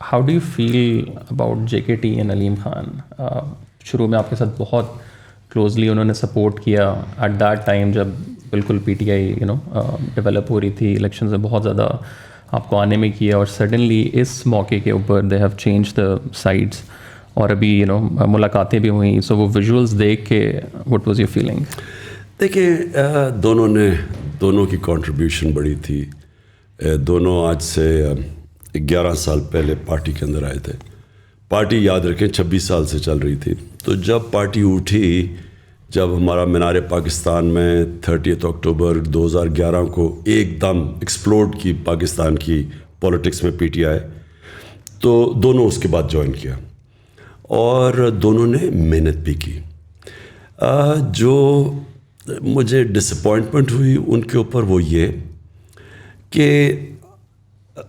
How do you feel about JKT and Aleem Khan? شروع میں آپ کے ساتھ بہت کلوزلی انہوں نے سپورٹ کیا ایٹ دیٹ ٹائم جب بالکل PTI ڈیولپ ہو رہی تھی، الیکشنز میں بہت زیادہ آپ کو آنے میں کیا، اور سڈنلی اس موقع کے اوپر they have change the sides, اور ابھی ملاقاتیں بھی ہوئیں. سو وہ ویژولس دیکھ کے وٹ واز یور فیلنگ؟ دیکھیں دونوں کی کنٹریبیوشن بڑی تھی. دونوں آج سے 11 سال پہلے پارٹی کے اندر آئے تھے. پارٹی یاد رکھیں 26 سال سے چل رہی تھی. تو جب پارٹی اٹھی، جب ہمارا مینار پاکستان میں 30 اکتوبر 2011 کو ایک دم ایکسپلوڈ کی پاکستان کی پولیٹکس میں PTI، تو دونوں اس کے بعد جوائن کیا اور دونوں نے محنت بھی کی. جو مجھے ڈس اپوائنٹمنٹ ہوئی ان کے اوپر وہ یہ کہ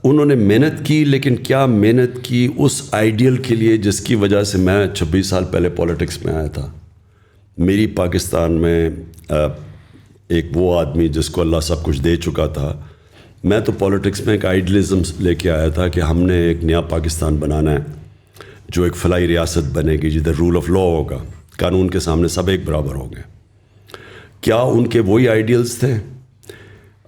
انہوں نے محنت کی، لیکن کیا محنت کی اس آئیڈیل کے لیے جس کی وجہ سے میں 26 سال پہلے پولیٹکس میں آیا تھا. میری پاکستان میں ایک وہ آدمی جس کو اللہ سب کچھ دے چکا تھا، میں تو پولیٹکس میں ایک آئیڈیلزم لے کے آیا تھا کہ ہم نے ایک نیا پاکستان بنانا ہے جو ایک فلاحی ریاست بنے گی، جدھر رول آف لا ہوگا، قانون کے سامنے سب ایک برابر ہوں گے. کیا ان کے وہی آئیڈیلز تھے؟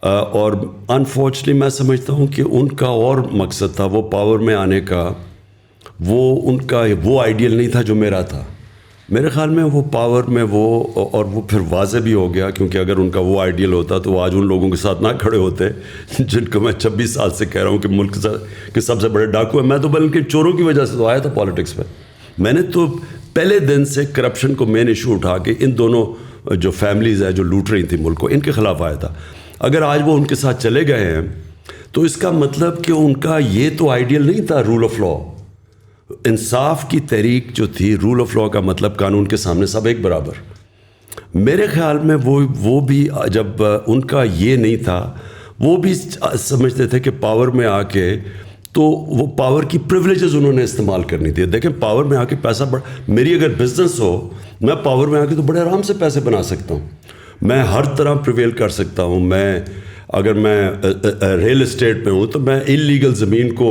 اور انفارچونیٹلی میں سمجھتا ہوں کہ ان کا اور مقصد تھا وہ پاور میں آنے کا، ان کا وہ آئیڈیل نہیں تھا جو میرا تھا. میرے خیال میں وہ پاور میں اور وہ پھر واضح بھی ہو گیا، کیونکہ اگر ان کا وہ آئیڈیل ہوتا تو آج ان لوگوں کے ساتھ نہ کھڑے ہوتے جن کو میں 26 سال سے کہہ رہا ہوں کہ ملک کے سب سے بڑے ڈاکو ہیں. میں تو بلکہ چوروں کی وجہ سے تو آیا تھا پالیٹکس میں. میں نے تو پہلے دن سے کرپشن کو مین ایشو اٹھا کے ان دونوں جو فیملیز ہیں جو لوٹ رہی تھیں ملک کو، ان کے خلاف آیا تھا. اگر آج وہ ان کے ساتھ چلے گئے ہیں تو اس کا مطلب کہ ان کا یہ تو آئیڈیل نہیں تھا رول آف لا. انصاف کی تحریک جو تھی، رول آف لا کا مطلب قانون کے سامنے سب ایک برابر. میرے خیال میں وہ بھی جب ان کا یہ نہیں تھا، وہ بھی سمجھتے تھے کہ پاور میں آ کے تو وہ پاور کی پریولیجز انہوں نے استعمال کرنی تھی. دیکھیں پاور میں آ کے پیسہ میری اگر بزنس ہو، میں پاور میں آ کے تو بڑے آرام سے پیسے بنا سکتا ہوں. میں ہر طرح پریویل کر سکتا ہوں. اگر میں ریل اسٹیٹ میں ہوں تو میں انلیگل زمین کو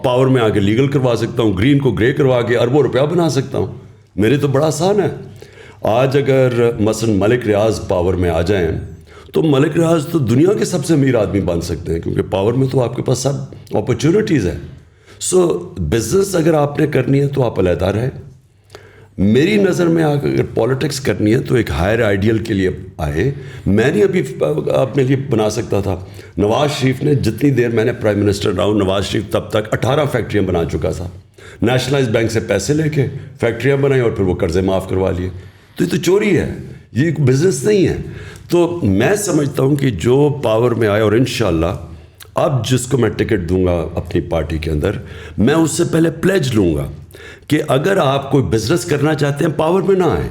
پاور میں آ کے لیگل کروا سکتا ہوں، گرین کو گرے کروا کے اربوں روپیہ بنا سکتا ہوں. میرے تو بڑا آسان ہے. آج اگر مثلا ملک ریاض پاور میں آ جائیں تو ملک ریاض تو دنیا کے سب سے امیر آدمی بن سکتے ہیں، کیونکہ پاور میں تو آپ کے پاس سب اپرچونیٹیز ہیں. سو بزنس اگر آپ نے کرنی ہے تو آپ علیحدہ رہیں. میری نظر میں اگر پولیٹکس کرنی ہے تو ایک ہائر آئیڈیل کے لیے آئے. میں نہیں ابھی اپنے لیے بنا سکتا تھا. نواز شریف نے جتنی دیر میں نے پرائم منسٹر رہا ہوں، نواز شریف تب تک 18 فیکٹریاں بنا چکا تھا. نیشنلائز بینک سے پیسے لے کے فیکٹریاں بنائی اور پھر وہ قرضے معاف کروا لیے. تو یہ تو چوری ہے، یہ بزنس نہیں ہے. تو میں سمجھتا ہوں کہ جو پاور میں آئے، اور انشاءاللہ اب جس کو میں ٹکٹ دوں گا اپنی پارٹی کے اندر، میں اس سے پہلے پلیج لوں گا کہ اگر آپ کوئی بزنس کرنا چاہتے ہیں پاور میں نہ آئیں.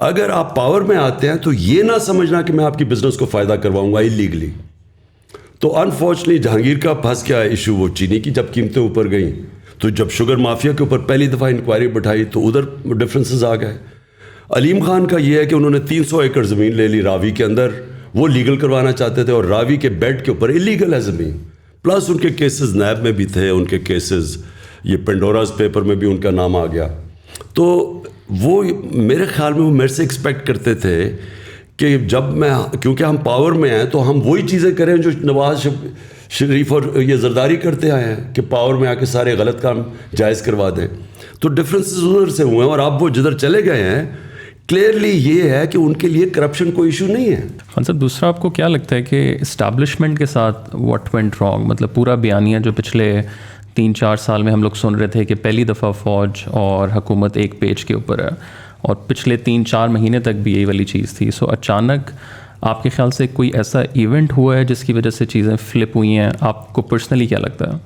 اگر آپ پاور میں آتے ہیں تو یہ نہ سمجھنا کہ میں آپ کی بزنس کو فائدہ کرواؤں گا ایلیگلی. تو انفارچونیٹلی جہانگیر کا پھنس گیا ایشو وہ چینی کی، جب قیمتیں اوپر گئیں تو جب شوگر مافیا کے اوپر پہلی دفعہ انکوائری بٹھائی تو ادھر ڈفرینسز آ گئے. علیم خان کا یہ ہے کہ انہوں نے 300 ایکڑ زمین لے لی راوی کے اندر، وہ لیگل کروانا چاہتے تھے، اور راوی کے بیڈ کے اوپر ایلیگل ہے زمین. پلس ان کے کیسز نیب میں بھی تھے، ان کے کیسز یہ پینڈوراز پیپر میں بھی ان کا نام آ گیا. تو وہ میرے خیال میں وہ میرے سے ایکسپیکٹ کرتے تھے کہ جب میں، کیونکہ ہم پاور میں ہیں تو ہم وہی چیزیں کریں جو نواز شریف اور یہ زرداری کرتے آئے ہیں کہ پاور میں آ کے سارے غلط کام جائز کروا دیں. تو ڈفرینسز ادھر سے ہوئے ہیں، اور اب وہ جدھر چلے گئے ہیں کلیئرلی یہ ہے کہ ان کے لیے کرپشن کوئی ایشو نہیں ہے. خان صاحب، دوسرا آپ کو کیا لگتا ہے کہ اسٹیبلشمنٹ کے ساتھ واٹ وینٹ رانگ؟ مطلب پورا بیانیہ جو پچھلے 3-4 سال میں ہم لوگ سن رہے تھے کہ پہلی دفعہ فوج اور حکومت ایک پیج کے اوپر ہے، اور پچھلے 3-4 مہینے تک بھی یہی والی چیز تھی. سو اچانک آپ کے خیال سے کوئی ایسا ایونٹ ہوا ہے جس کی وجہ سے چیزیں فلپ ہوئی ہیں؟ آپ کو پرسنلی کیا لگتا ہے؟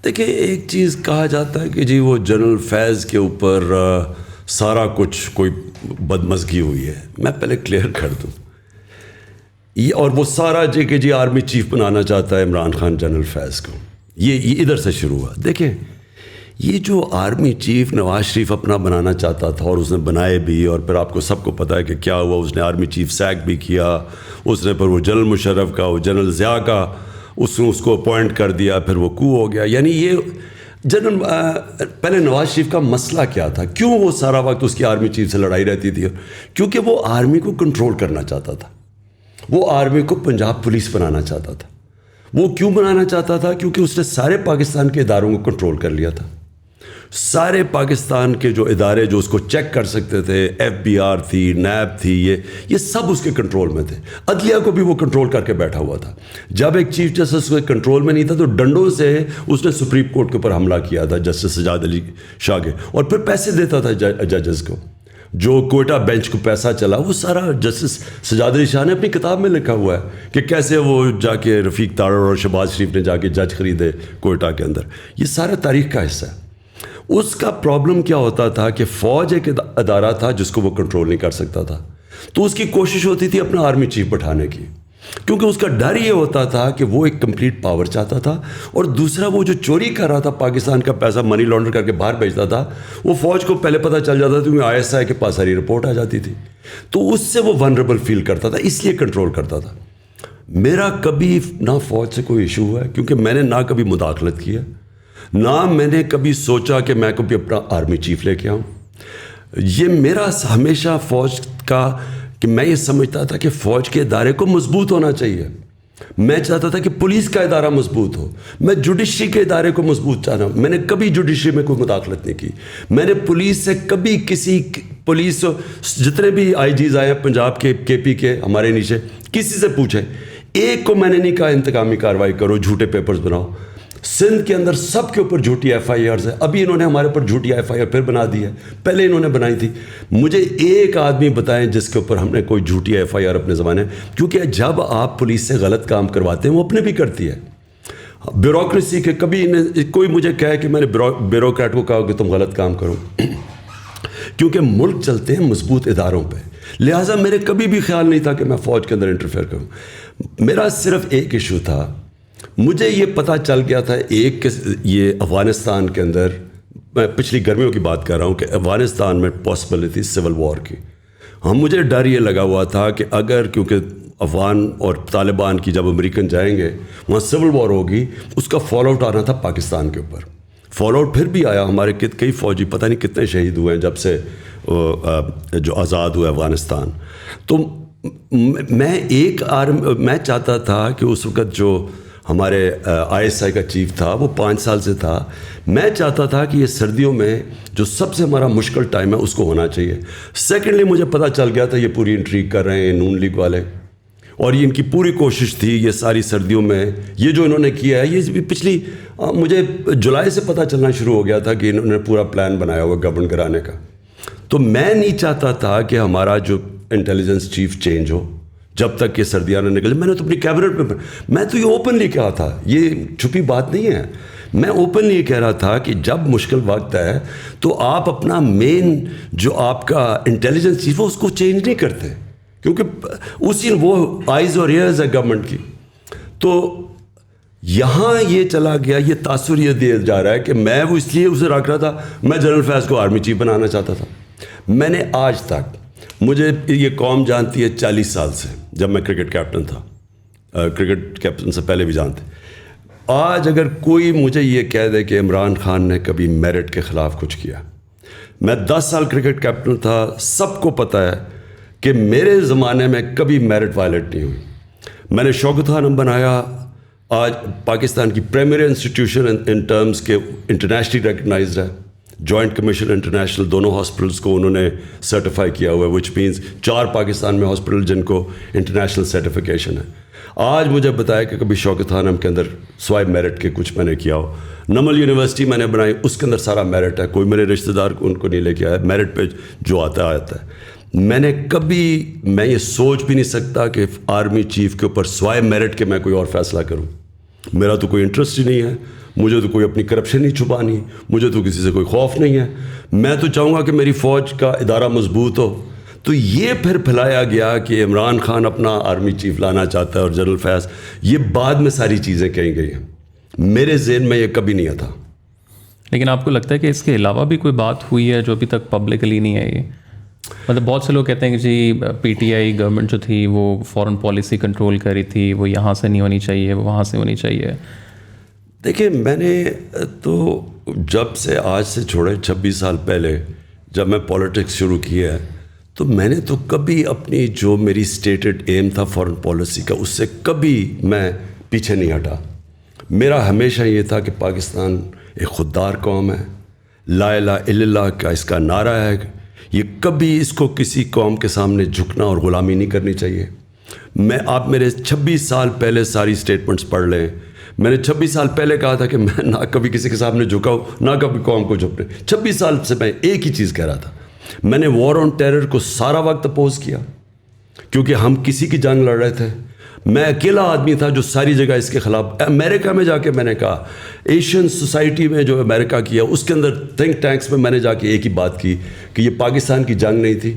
دیکھیں، ایک چیز کہا جاتا ہے کہ جی وہ جنرل فیض کے اوپر سارا کچھ کوئی بدمزگی ہوئی ہے. میں پہلے کلیئر کر دوں، یہ اور وہ سارا کہ جی آرمی چیف بنانا چاہتا ہے عمران خان جنرل فیض کو، یہ ادھر سے شروع ہوا. دیکھیں، یہ جو آرمی چیف نواز شریف اپنا بنانا چاہتا تھا اور اس نے بنائے بھی، اور پھر آپ کو سب کو پتہ ہے کہ کیا ہوا. اس نے آرمی چیف سیک بھی کیا، اس نے پھر وہ جنرل مشرف کا، وہ جنرل ضیاء کا اس نے اس کو اپوائنٹ کر دیا، پھر وہ کو ہو گیا. یعنی یہ پہلے نواز شریف کا مسئلہ کیا تھا, کیوں وہ سارا وقت اس کی آرمی چیف سے لڑائی رہتی تھی؟ کیونکہ وہ آرمی کو کنٹرول کرنا چاہتا تھا, وہ آرمی کو پنجاب پولیس بنانا چاہتا تھا. وہ کیوں بنانا چاہتا تھا؟ کیونکہ اس نے سارے پاکستان کے اداروں کو کنٹرول کر لیا تھا. سارے پاکستان کے جو ادارے جو اس کو چیک کر سکتے تھے, FBI تھی, نیب تھی, یہ سب اس کے کنٹرول میں تھے. عدلیہ کو بھی وہ کنٹرول کر کے بیٹھا ہوا تھا. جب ایک چیف جسٹس اس کے کنٹرول میں نہیں تھا تو ڈنڈوں سے اس نے سپریم کورٹ کے اوپر حملہ کیا تھا, جسٹس سجاد علی شاہ کے, اور پھر پیسے دیتا تھا ججز کو. جو کوئٹہ بینچ کو پیسہ چلا وہ سارا جسٹس سجاد علی شاہ نے اپنی کتاب میں لکھا ہوا ہے کہ کیسے وہ جا کے رفیق تارڑ اور شہباز شریف نے جا کے جج خریدے کوئٹہ کے اندر. یہ سارا تاریخ کا حصہ ہے. اس کا پرابلم کیا ہوتا تھا کہ فوج ایک ادارہ تھا جس کو وہ کنٹرول نہیں کر سکتا تھا, تو اس کی کوشش ہوتی تھی اپنا آرمی چیف بٹھانے کی, کیونکہ اس کا ڈر یہ ہوتا تھا کہ وہ ایک کمپلیٹ پاور چاہتا تھا. اور دوسرا, وہ جو چوری کر رہا تھا پاکستان کا پیسہ منی لانڈر کر کے باہر بھیجتا تھا, وہ فوج کو پہلے پتہ چل جاتا تھا کیونکہ ISI کے پاس ساری رپورٹ آ جاتی تھی, تو اس سے وہ ونربل فیل کرتا تھا, اس لیے کنٹرول کرتا تھا. میرا کبھی نہ فوج سے کوئی ایشو ہوا ہے, کیونکہ میں نے نہ کبھی مداخلت کی ہے, نہ میں نے کبھی سوچا کہ میں کبھی اپنا آرمی چیف لے کے آؤں. یہ میرا ہمیشہ فوج کا کہ میں یہ سمجھتا تھا کہ فوج کے ادارے کو مضبوط ہونا چاہیے. میں چاہتا تھا کہ پولیس کا ادارہ مضبوط ہو, میں جوڈیشری کے ادارے کو مضبوط چاہتا ہوں. میں نے کبھی جوڈیشری میں کوئی مداخلت نہیں کی. میں نے پولیس سے کبھی کسی پولیس جتنے بھی IGs آئے ہیں پنجاب کے, KP کے, ہمارے نیچے, کسی سے پوچھے, ایک کو میں نے نہیں کہا انتقامی کارروائی کرو, جھوٹے پیپرز بناؤ. سندھ کے اندر سب کے اوپر جھوٹی FIRs ہے. ابھی انہوں نے ہمارے اوپر جھوٹی FIR پھر بنا دی ہے, پہلے انہوں نے بنائی تھی. مجھے ایک آدمی بتائیں جس کے اوپر ہم نے کوئی جھوٹی FIR اپنے زمانے, کیونکہ جب آپ پولیس سے غلط کام کرواتے ہیں وہ اپنے بھی کرتی ہے. بیوروکریسی کے کبھی کوئی مجھے کہے کہ میں نے بیوروکریٹ کو کہا کہ تم غلط کام کرو, کیونکہ ملک چلتے ہیں مضبوط اداروں پہ. لہٰذا میرے کبھی بھی خیال نہیں تھا کہ میں فوج کے اندر انٹرفیئر کروں. میرا صرف ایک ایشو تھا, مجھے یہ پتہ چل گیا تھا ایک کہ یہ افغانستان کے اندر, میں پچھلی گرمیوں کی بات کر رہا ہوں, کہ افغانستان میں پاسبلٹی سول وار کی. مجھے ڈر یہ لگا ہوا تھا کہ اگر, کیونکہ افغان اور طالبان کی جب امریکن جائیں گے وہاں سول وار ہوگی, اس کا فال آؤٹ آنا تھا پاکستان کے اوپر. فال آؤٹ پھر بھی آیا, ہمارے کئی فوجی پتہ نہیں کتنے شہید ہوئے ہیں جب سے جو آزاد ہوا افغانستان. تو میں چاہتا تھا کہ اس وقت جو ہمارے ISI کا چیف تھا وہ 5 سال سے تھا, میں چاہتا تھا کہ یہ سردیوں میں جو سب سے ہمارا مشکل ٹائم ہے اس کو ہونا چاہیے. سیکنڈلی مجھے پتہ چل گیا تھا یہ پوری انٹریگ کر رہے ہیں نون لیگ والے, اور یہ ان کی پوری کوشش تھی یہ ساری سردیوں میں یہ جو انہوں نے کیا ہے. یہ پچھلی مجھے جولائی سے پتہ چلنا شروع ہو گیا تھا کہ انہوں نے پورا پلان بنایا ہوا گورنمنٹ کرانے کا. تو میں نہیں چاہتا تھا کہ ہمارا جو انٹیلیجنس چیف چینج ہو جب تک یہ سردیاں نہ نکلے. میں نے تو اپنی کیبنٹ میں تو یہ اوپنلی کہا تھا, یہ چھپی بات نہیں ہے, میں اوپنلی یہ کہہ رہا تھا کہ جب مشکل وقت ہے تو آپ اپنا مین جو آپ کا انٹیلیجنس چیف ہے اس کو چینج نہیں کرتے, کیونکہ اسی وہ آئیز اور ایئرز ہے گورنمنٹ کی. تو یہاں یہ چلا گیا, یہ تاثر یہ دیا جا رہا ہے کہ میں وہ اس لیے اسے رکھ رہا تھا, میں جنرل فیض کو آرمی چیف بنانا چاہتا تھا. میں نے آج تک, مجھے یہ قوم جانتی ہے 40 سال سے, جب میں کرکٹ کیپٹن تھا, کرکٹ کیپٹن سے پہلے بھی جانتے. آج اگر کوئی مجھے یہ کہہ دے کہ عمران خان نے کبھی میرٹ کے خلاف کچھ کیا, میں 10 سال کرکٹ کیپٹن تھا, سب کو پتہ ہے کہ میرے زمانے میں کبھی میرٹ وائلیٹ نہیں ہوئی. میں نے شوکت خانم بنایا, آج پاکستان کی پریمیئر انسٹیٹیوشن ان ٹرمز کے انٹرنیشنلی ریکگنائزڈ ہے. جوائنٹ کمیشن انٹرنیشنل دونوں ہاسپٹلس کو انہوں نے سرٹیفائی کیا ہوا ہے, وچ مینس 4 پاکستان میں ہاسپٹل جن کو انٹرنیشنل سرٹیفیکیشن ہے. آج مجھے بتایا کہ کبھی شوکت خانم کے اندر سوائے میرٹ کے کچھ میں نے کیا ہو. نمل یونیورسٹی میں نے بنائی, اس کے اندر سارا میرٹ ہے, کوئی میرے رشتہ دار ان کو نہیں لے کے آیا, میرٹ پہ جو آتا ہے. میں نے کبھی, میں یہ سوچ بھی نہیں سکتا کہ آرمی چیف کے اوپر سوائے میرٹ کے میں کوئی اور فیصلہ کروں. میرا تو کوئی انٹرسٹ ہی نہیں ہے, مجھے تو کوئی اپنی کرپشن نہیں چھپانی, مجھے تو کسی سے کوئی خوف نہیں ہے. میں تو چاہوں گا کہ میری فوج کا ادارہ مضبوط ہو. تو یہ پھر پھیلایا گیا کہ عمران خان اپنا آرمی چیف لانا چاہتا ہے اور جنرل فیض, یہ بعد میں ساری چیزیں کہیں گئی ہیں, میرے ذہن میں یہ کبھی نہیں تھا. لیکن آپ کو لگتا ہے کہ اس کے علاوہ بھی کوئی بات ہوئی ہے جو ابھی تک پبلکلی نہیں آئی؟ مطلب بہت سے لوگ کہتے ہیں کہ جی PTI گورنمنٹ جو تھی وہ فارن پالیسی کنٹرول کر رہی تھی, وہ یہاں سے نہیں ہونی چاہیے, وہ وہاں سے ہونی چاہیے. دیکھیں میں نے تو جب سے آج سے چھوڑے 26 سال پہلے جب میں پالیٹکس شروع کیا ہے تو میں نے تو کبھی اپنی جو میری اسٹیٹڈ ایم تھا فارن پالیسی کا اس سے کبھی میں پیچھے نہیں ہٹا. میرا ہمیشہ یہ تھا کہ پاکستان ایک خوددار قوم ہے, لا الہ الا اللہ کا اس کا نعرہ ہے, یہ کبھی اس کو کسی قوم کے سامنے جھکنا اور غلامی نہیں کرنی چاہیے. آپ میرے 26 سال پہلے ساری اسٹیٹمنٹس پڑھ لیں. میں نے 26 سال پہلے کہا تھا کہ میں نہ کبھی کسی کے سامنے جھکاؤں نہ کبھی قوم کو جھکنے. 26 سال سے میں ایک ہی چیز کہہ رہا تھا. میں نے وار آن ٹیرر کو سارا وقت اپوز کیا کیونکہ ہم کسی کی جنگ لڑ رہے تھے. میں اکیلا آدمی تھا جو ساری جگہ اس کے خلاف. امریکہ میں جا کے میں نے کہا, ایشین سوسائٹی میں جو امریکہ کیا اس کے اندر تھنک ٹینکس میں نے جا کے ایک ہی بات کی کہ یہ پاکستان کی جنگ نہیں تھی,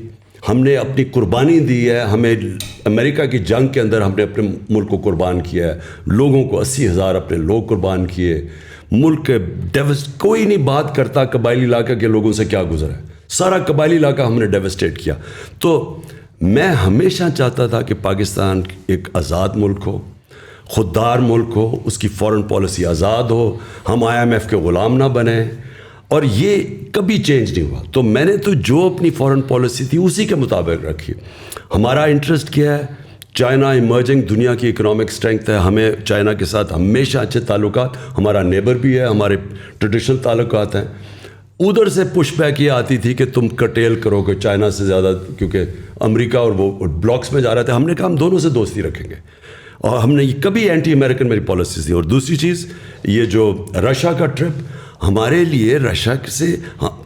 ہم نے اپنی قربانی دی ہے. ہمیں امریکہ کی جنگ کے اندر ہم نے اپنے ملک کو قربان کیا ہے, لوگوں کو 80,000 اپنے لوگ قربان کیے. ملک کے کوئی نہیں بات کرتا قبائلی علاقہ کے لوگوں سے کیا گزرا ہے, سارا قبائلی علاقہ ہم نے ڈیوسٹیٹ کیا. تو میں ہمیشہ چاہتا تھا کہ پاکستان ایک آزاد ملک ہو, خوددار ملک ہو, اس کی فارن پالیسی آزاد ہو, ہم IMF کے غلام نہ بنیں, اور یہ کبھی چینج نہیں ہوا. تو میں نے تو جو اپنی فارن پالیسی تھی اسی کے مطابق رکھی. ہمارا انٹرسٹ کیا ہے, چائنا ایمرجنگ دنیا کی اکنامک اسٹرینتھ ہے, ہمیں چائنا کے ساتھ ہمیشہ اچھے تعلقات, ہمارا نیبر بھی ہے, ہمارے ٹریڈیشنل تعلقات ہیں. ادھر سے پش بیک یہ آتی تھی کہ تم کٹیل کرو کہ چائنا سے زیادہ, کیونکہ امریکہ اور وہ بلاکس میں جا رہے تھے. ہم نے کہا ہم دونوں سے دوستی رکھیں گے, اور ہم نے کبھی اینٹی امریکن میری پالیسی تھی. اور دوسری چیز یہ جو رشیا کا ٹرپ, ہمارے لیے رشیا سے,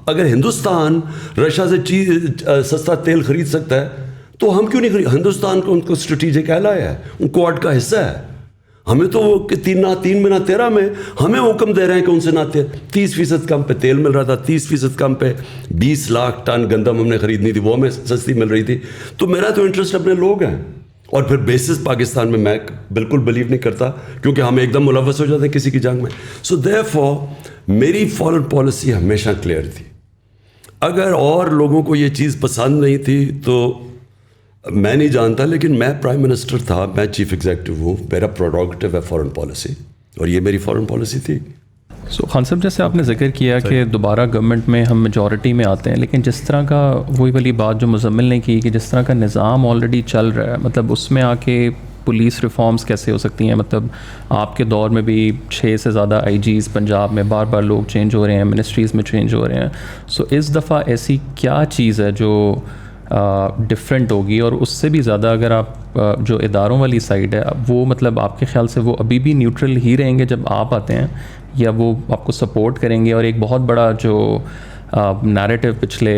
اگر ہندوستان رشیا سے سستا تیل خرید سکتا ہے تو ہم کیوں نہیں خرید. ہندوستان کو ان کو اسٹریٹجک ایلائی ہے, ان کوڈ کا حصہ ہے. ہمیں تو وہ 3 مہینہ 13 میں ہمیں حکم دے رہے ہیں کہ ان سے نہ 30% کم پہ تیل مل رہا تھا, 30% کم پہ 20 لاکھ ٹن گندم ہم نے خریدنی تھی, وہ ہمیں سستی مل رہی تھی. تو میرا تو انٹرسٹ اپنے لوگ ہیں. اور پھر بیسس پاکستان میں بالکل بلیو نہیں کرتا کیونکہ ہم ایک دم ملوث ہو جاتے ہیں کسی کی جنگ میں. سو دیئرفور میری فارن پالیسی ہمیشہ کلیئر تھی. اگر اور لوگوں کو یہ چیز پسند نہیں تھی تو میں نہیں جانتا, لیکن میں پرائم منسٹر تھا, میں چیف ایگزیکٹو ہوں, میرا پروڈکٹیو ہے فارن پالیسی, اور یہ میری فارن پالیسی تھی. سو خان صاحب, جیسے آپ نے ذکر کیا کہ دوبارہ گورنمنٹ میں ہم میجورٹی میں آتے ہیں, لیکن جس طرح کا وہی والی بات جو مزمل نے کی کہ جس طرح کا نظام آلریڈی چل رہا ہے, مطلب اس میں آ کے پولیس ریفارمز کیسے ہو سکتی ہیں؟ مطلب آپ کے دور میں بھی 6 سے زیادہ IGs پنجاب میں بار بار لوگ چینج ہو رہے ہیں, منسٹریز میں چینج ہو رہے ہیں. سو اس دفعہ ایسی کیا چیز ہے جو ڈفرینٹ ہوگی؟ اور اس سے بھی زیادہ اگر آپ جو اداروں والی سائڈ ہے وہ مطلب آپ کے خیال سے وہ ابھی بھی نیوٹرل ہی رہیں گے جب آپ آتے ہیں, یا وہ آپ کو سپورٹ کریں گے؟ اور ایک بہت بڑا جو نیریٹو پچھلے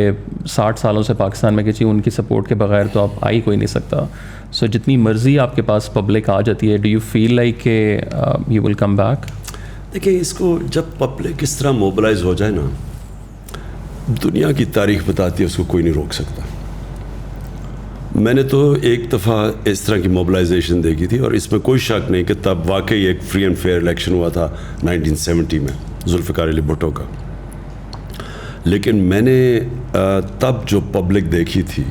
60 سالوں سے پاکستان میں کہ ان کی سپورٹ کے بغیر تو آپ آ ہی کوئی نہیں سکتا. سو جتنی مرضی آپ کے پاس پبلک آ جاتی ہے, ڈو یو فیل لائک کہ یو ول کم بیک؟ دیکھیں, اس کو جب پبلک اس طرح موبلائز ہو جائے نا, دنیا کی تاریخ بتاتی ہے اس کو کوئی نہیں روک سکتا. میں نے تو ایک دفعہ اس طرح کی موبلائزیشن دیکھی تھی, اور اس میں کوئی شک نہیں کہ تب واقعی ایک فری اینڈ فیئر الیکشن ہوا تھا 1970 میں ذوالفقار علی بھٹو کا. لیکن میں نے تب جو پبلک دیکھی تھی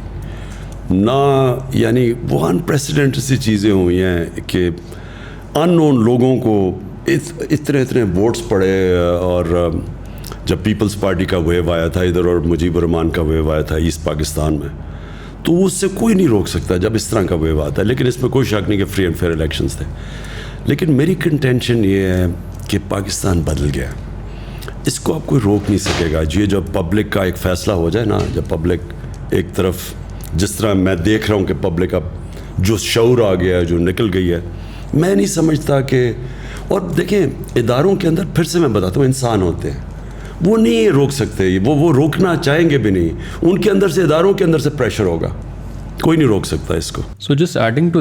نہ, یعنی وہ انپریسیڈنٹ سی چیزیں ہوئی ہیں کہ ان نون لوگوں کو اتنے ووٹس پڑے. اور جب پیپلز پارٹی کا ویو آیا تھا ادھر اور مجیب الرحمان کا ویو آیا تھا ایسٹ پاکستان میں, تو اس سے کوئی نہیں روک سکتا جب اس طرح کا ویو آتا ہے. لیکن اس میں کوئی شک نہیں کہ فری اینڈ فیئر الیکشنز تھے. لیکن میری کنٹینشن یہ ہے کہ پاکستان بدل گیا, اس کو آپ کوئی روک نہیں سکے گا. یہ جب پبلک کا ایک فیصلہ ہو جائے نا, جب پبلک ایک طرف, جس طرح میں دیکھ رہا ہوں کہ پبلک اب جو شعور آ گیا ہے, جو نکل گئی ہے, میں نہیں سمجھتا کہ, اور دیکھیں اداروں کے اندر پھر سے میں بتاتا ہوں انسان ہوتے ہیں, وہ نہیں روک سکتے, وہ روکنا چاہیں گے بھی نہیں. ان کے اندر سے, اداروں کے اندر سے پریشر ہوگا, کوئی نہیں روک سکتا اس کو. So just adding to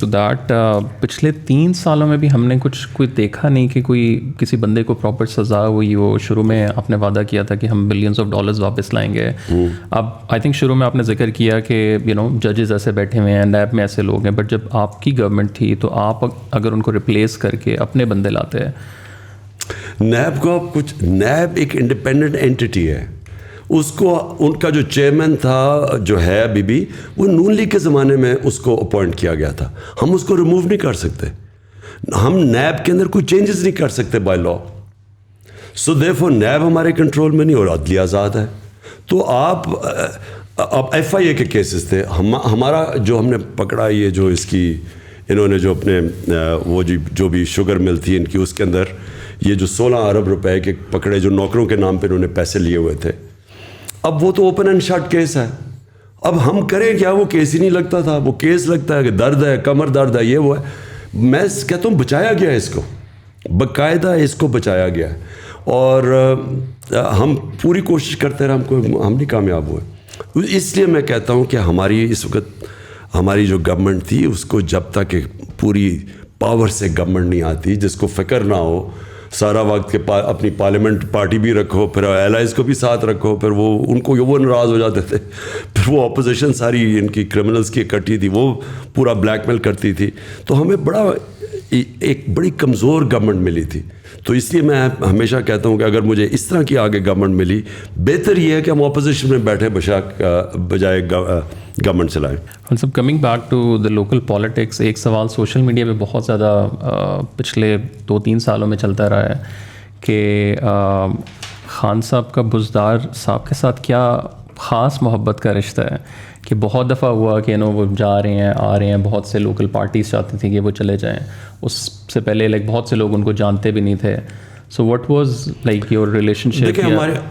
that, پچھلے 3 سالوں میں بھی ہم نے کوئی دیکھا نہیں کہ کوئی کسی بندے کو پراپر سزا ہوئی ہو. شروع میں آپ نے وعدہ کیا تھا کہ ہم بلینز آف ڈالرز واپس لائیں گے. اب آئی تھنک شروع میں آپ نے ذکر کیا کہ ججز ایسے بیٹھے ہوئے ہیں, نیب میں ایسے لوگ ہیں, بٹ جب آپ کی گورنمنٹ تھی تو آپ اگر ان کو ریپلیس کر کے اپنے بندے لاتے ہیں. نیب کو نیب ایک انڈیپینڈنٹ اینٹی ہے. اس کو ان کا جو چیئرمین تھا جو ہے ابھی بھی, وہ نون لیگ کے زمانے میں اس کو اپوائنٹ کیا گیا تھا. ہم اس کو ریموو نہیں کر سکتے. ہم نیب کے اندر کوئی چینجز نہیں کر سکتے بائی لا. سو دیرفور نیب ہمارے کنٹرول میں نہیں اور عدلیہ آزاد ہے. تو آپ اب ایف آئی اے کے کیسز تھے, ہمارا جو ہم نے پکڑا یہ جو اس کی انہوں نے جو اپنے وہ جو بھی شوگر مل تھی ان کی, اس کے اندر یہ جو 16 ارب روپے کے پکڑے جو نوکروں کے نام پہ انہوں نے پیسے لیے ہوئے تھے. اب وہ تو اوپن اینڈ شٹ کیس ہے. اب ہم کریں کیا, وہ کیس ہی نہیں لگتا تھا. وہ کیس لگتا ہے کہ درد ہے, کمر درد ہے, یہ وہ ہے. میں کہتا ہوں بچایا گیا ہے اس کو, باقاعدہ اس کو بچایا گیا ہے. اور ہم پوری کوشش کرتے رہے, ہم نہیں کامیاب ہوئے. اس لیے میں کہتا ہوں کہ ہماری اس وقت ہماری جو گورنمنٹ تھی اس کو جب تک پوری پاور سے گورنمنٹ نہیں آتی, جس کو فکر نہ ہو سارا وقت کہ اپنی پارلیمنٹ پارٹی بھی رکھو, پھر ایلائز کو بھی ساتھ رکھو, پھر وہ ان کو وہ ناراض ہو جاتے تھے, پھر وہ اپوزیشن ساری ان کی کرمنلز کی اکٹھی تھی, وہ پورا بلیک میل کرتی تھی. تو ہمیں ایک بڑی کمزور گورنمنٹ ملی تھی. تو اس لیے میں ہمیشہ کہتا ہوں کہ اگر مجھے اس طرح کی آگے گورنمنٹ ملی, بہتر یہ ہے کہ ہم اپوزیشن میں بیٹھے بجائے گورنمنٹ چلائیں. سب coming back to the local politics, ایک سوال سوشل میڈیا پہ بہت زیادہ پچھلے 2-3 سالوں میں چلتا رہا ہے کہ خان صاحب کا بزدار صاحب کے ساتھ کیا خاص محبت کا رشتہ ہے, کہ بہت دفعہ ہوا کہ وہ جا رہے ہیں آ رہے ہیں, بہت سے لوکل پارٹیز چاہتی تھیں کہ وہ چلے جائیں, اس سے پہلے بہت سے لوگ ان کو جانتے بھی نہیں تھے. So what was your relationship? دیکھیں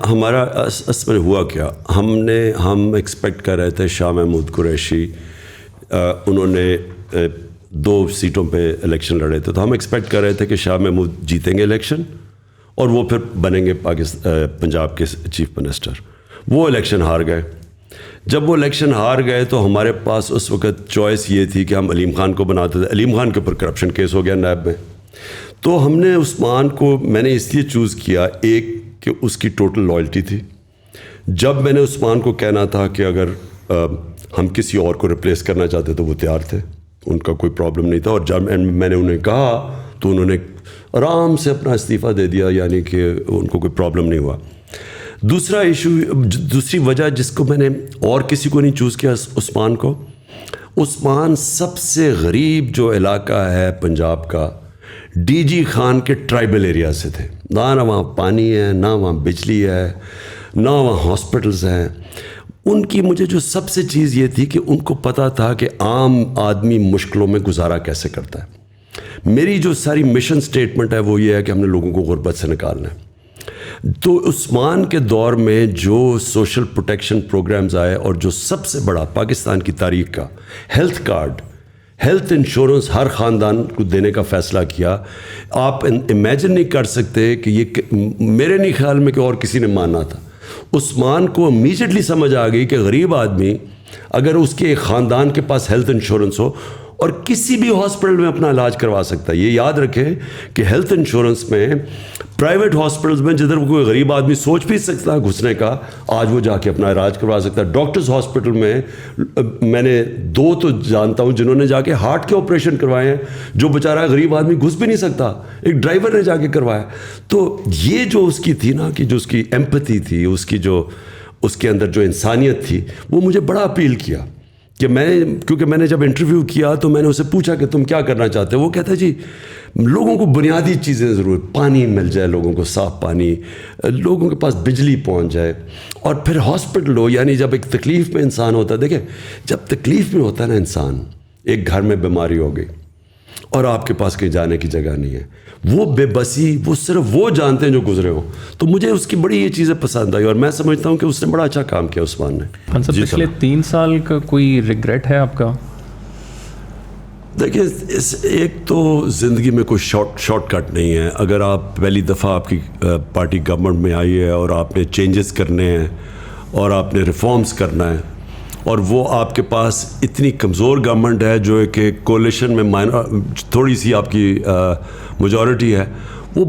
ہمارا اصل میں ہوا کیا, ہم ایکسپیکٹ کر رہے تھے شاہ محمود قریشی, انہوں نے 2 سیٹوں پہ الیکشن لڑے تھے, تو ہم ایکسپیکٹ کر رہے تھے کہ شاہ محمود جیتیں گے الیکشن اور وہ پھر بنیں گے پنجاب کے چیف منسٹر. وہ الیکشن ہار گئے. جب وہ الیکشن ہار گئے تو ہمارے پاس اس وقت چوائس یہ تھی کہ ہم علیم خان کو بناتے تھے. علیم خان کے اوپر کرپشن کیس ہو گیا نیب میں, تو ہم نے عثمان کو میں نے اس لیے چوز کیا, ایک کہ اس کی ٹوٹل لائلٹی تھی. جب میں نے عثمان کو کہنا تھا کہ اگر ہم کسی اور کو ریپلیس کرنا چاہتے تو وہ تیار تھے, ان کا کوئی پرابلم نہیں تھا. اور جب میں نے انہیں کہا تو انہوں نے آرام سے اپنا استعفیٰ دے دیا, یعنی کہ ان کو کوئی پرابلم نہیں ہوا. دوسرا ایشو, دوسری وجہ جس کو میں نے اور کسی کو نہیں چوز کیا عثمان کو, عثمان سب سے غریب جو علاقہ ہے پنجاب کا, ڈی جی خان کے ٹرائبل ایریا سے تھے. نہ وہاں پانی ہے, نہ وہاں بجلی ہے, نہ وہاں ہاسپٹلز ہیں. ان کی مجھے جو سب سے چیز یہ تھی کہ ان کو پتہ تھا کہ عام آدمی مشکلوں میں گزارا کیسے کرتا ہے. میری جو ساری مشن سٹیٹمنٹ ہے وہ یہ ہے کہ ہم نے لوگوں کو غربت سے نکالنا ہے. تو عثمان کے دور میں جو سوشل پروٹیکشن پروگرامز آئے, اور جو سب سے بڑا پاکستان کی تاریخ کا ہیلتھ کارڈ, ہیلتھ انشورنس ہر خاندان کو دینے کا فیصلہ کیا. آپ امیجن نہیں کر سکتے کہ یہ میرے نہیں خیال میں کہ اور کسی نے ماننا تھا. عثمان کو امیجیٹلی سمجھ آ گئی کہ غریب آدمی اگر اس کے ایک خاندان کے پاس ہیلتھ انشورنس ہو اور کسی بھی ہاسپٹل میں اپنا علاج کروا سکتا ہے. یہ یاد رکھیں کہ ہیلتھ انشورنس میں پرائیویٹ ہاسپٹلز میں جدھر کوئی غریب آدمی سوچ بھی سکتا ہے گھسنے کا, آج وہ جا کے اپنا علاج کروا سکتا ہے. ڈاکٹرز ہاسپٹل میں نے 2 تو جانتا ہوں جنہوں نے جا کے ہارٹ کے آپریشن کروائے ہیں, جو بیچارہ غریب آدمی گھس بھی نہیں سکتا, ایک ڈرائیور نے جا کے کروایا. تو یہ جو اس کی تھی نا, کہ جو اس کی ایمپتھی تھی, اس کی جو اس کے اندر جو انسانیت تھی, وہ مجھے بڑا اپیل کیا. کہ کیونکہ میں نے جب انٹرویو کیا تو میں نے اسے پوچھا کہ تم کیا کرنا چاہتے ہو. وہ کہتا ہے جی لوگوں کو بنیادی چیزیں ضرور, پانی مل جائے, لوگوں کو صاف پانی, لوگوں کے پاس بجلی پہنچ جائے, اور پھر ہاسپٹل ہو. یعنی جب ایک تکلیف میں انسان ہوتا ہے, دیکھیں جب تکلیف میں ہوتا ہے نا انسان, ایک گھر میں بیماری ہو گئی اور آپ کے پاس کہیں جانے کی جگہ نہیں ہے, وہ بے بسی وہ صرف وہ جانتے ہیں جو گزرے ہوں. تو مجھے اس کی بڑی یہ چیزیں پسند آئی, اور میں سمجھتا ہوں کہ اس نے بڑا اچھا کام کیا عثمان نے. پچھلے 3 سال کا کوئی ریگریٹ ہے آپ کا؟ دیکھیں ایک تو زندگی میں کوئی شارٹ کٹ نہیں ہے. اگر آپ پہلی دفعہ آپ کی پارٹی گورنمنٹ میں آئی ہے اور آپ نے چینجز کرنے ہیں اور آپ نے ریفارمز کرنا ہے, اور وہ آپ کے پاس اتنی کمزور گورنمنٹ ہے جو کہ کولیشن میں تھوڑی سی آپ کی میجورٹی ہے, وہ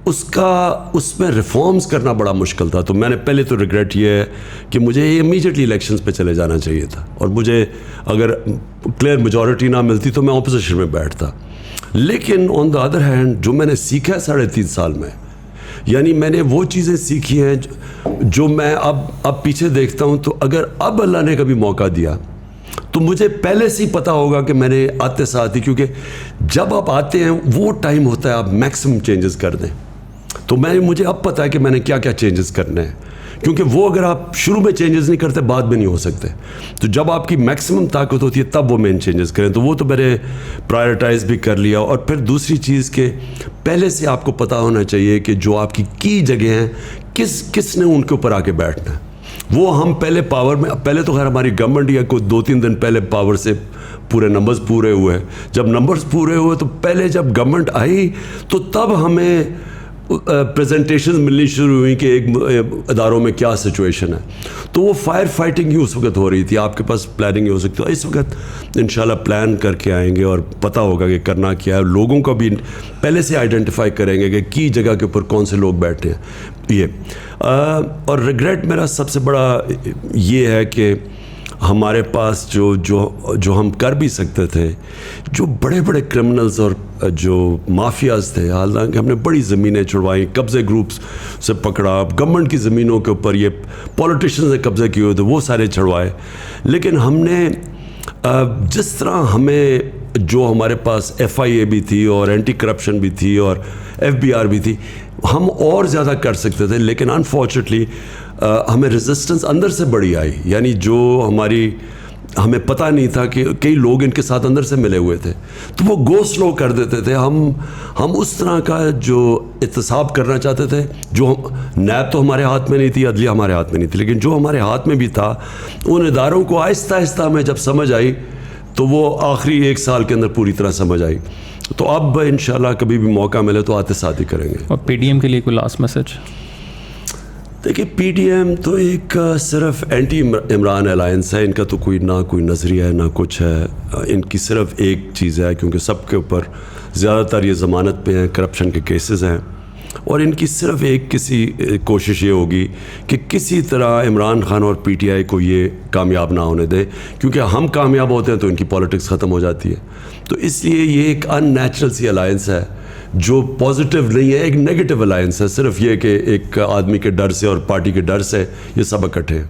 اس میں ریفارمز کرنا بڑا مشکل تھا. تو میں نے پہلے تو ریگریٹ یہ ہے کہ مجھے امیجیٹلی الیکشنز پہ چلے جانا چاہیے تھا, اور مجھے اگر کلیئر میجورٹی نہ ملتی تو میں اپوزیشن میں بیٹھتا. لیکن آن دا ادر ہینڈ جو میں نے سیکھا ہے 3.5 سال میں, یعنی میں نے وہ چیزیں سیکھی ہیں جو میں اب پیچھے دیکھتا ہوں, تو اگر اب اللہ نے کبھی موقع دیا تو مجھے پہلے سے ہی پتا ہوگا کہ میں نے آتے ساتھ ہی, کیونکہ جب آپ آتے ہیں وہ ٹائم ہوتا ہے آپ میکسیمم چینجز کر دیں. تو مجھے اب پتا ہے کہ میں نے کیا کیا چینجز کرنے ہیں, کیونکہ وہ اگر آپ شروع میں چینجز نہیں کرتے بعد میں نہیں ہو سکتے. تو جب آپ کی میکسیمم طاقت ہوتی ہے تب وہ مین چینجز کریں. تو وہ تو میں نے پرائرٹائز بھی کر لیا. اور پھر دوسری چیز کہ پہلے سے آپ کو پتا ہونا چاہیے کہ جو آپ کی جگہ ہیں کس نے ان کے اوپر آ کے بیٹھنا ہے. وہ ہم پہلے پاور میں, پہلے تو خیر ہماری گورنمنٹ یا کوئی 2-3 دن پہلے پاور سے پورے نمبرز پورے ہوئے. جب نمبرز پورے ہوئے تو پہلے جب گورنمنٹ آئی تو تب ہمیں پریزنٹیشنز ملنی شروع ہوئی کہ ایک اداروں میں کیا سچویشن ہے. تو وہ فائر فائٹنگ ہی اس وقت ہو رہی تھی. آپ کے پاس پلاننگ ہی ہو سکتی ہے. اس وقت انشاءاللہ پلان کر کے آئیں گے اور پتہ ہوگا کہ کرنا کیا ہے. لوگوں کو بھی پہلے سے آئیڈینٹیفائی کریں گے کہ کی جگہ کے اوپر کون سے لوگ بیٹھے ہیں. یہ اور ریگریٹ میرا سب سے بڑا یہ ہے کہ ہمارے پاس جو ہم کر بھی سکتے تھے, جو بڑے بڑے کرمنلز اور جو مافیاز تھے, حالانکہ ہم نے بڑی زمینیں چھڑوائیں, قبضے گروپس سے پکڑا, گورنمنٹ کی زمینوں کے اوپر یہ پولیٹیشنز نے قبضے کیے ہوئے تھے وہ سارے چھڑوائے. لیکن ہم نے جس طرح ہمیں جو ہمارے پاس FIA بھی تھی اور اینٹی کرپشن بھی تھی اور FBR بھی تھی, ہم اور زیادہ کر سکتے تھے. لیکن انفارچونیٹلی ہمیں ریزسٹنس اندر سے بڑی آئی. یعنی جو ہمیں پتہ نہیں تھا کہ کئی لوگ ان کے ساتھ اندر سے ملے ہوئے تھے, تو وہ گو سلو کر دیتے تھے. ہم اس طرح کا جو احتساب کرنا چاہتے تھے, جو نیب تو ہمارے ہاتھ میں نہیں تھی, عدلیہ ہمارے ہاتھ میں نہیں تھی, لیکن جو ہمارے ہاتھ میں بھی تھا ان اداروں کو آہستہ آہستہ ہمیں جب سمجھ آئی تو وہ آخری 1 سال کے اندر پوری طرح سمجھ آئی. تو اب انشاءاللہ کبھی بھی موقع ملے تو آتے ساتھ ہی کریں گے. اور PDM کے لیے کوئی لاسٹ میسج؟ دیکھیے PDM تو ایک صرف اینٹی عمران الائنس ہے. ان کا تو کوئی نظریہ ہے نہ کچھ ہے. ان کی صرف ایک چیز ہے, کیونکہ سب کے اوپر زیادہ تر یہ ضمانت پہ ہیں, کرپشن کے کیسز ہیں, اور ان کی صرف ایک کوشش یہ ہوگی کہ کسی طرح عمران خان اور PTI کو یہ کامیاب نہ ہونے دے, کیونکہ ہم کامیاب ہوتے ہیں تو ان کی پالیٹکس ختم ہو جاتی ہے. تو اس لیے یہ ایک ان نیچرل سی الائنس ہے جو پازیٹیو نہیں ہے, ایک نیگیٹو الائنس ہے. صرف یہ کہ ایک آدمی کے ڈر سے اور پارٹی کے ڈر سے یہ سب اکٹھے ہیں.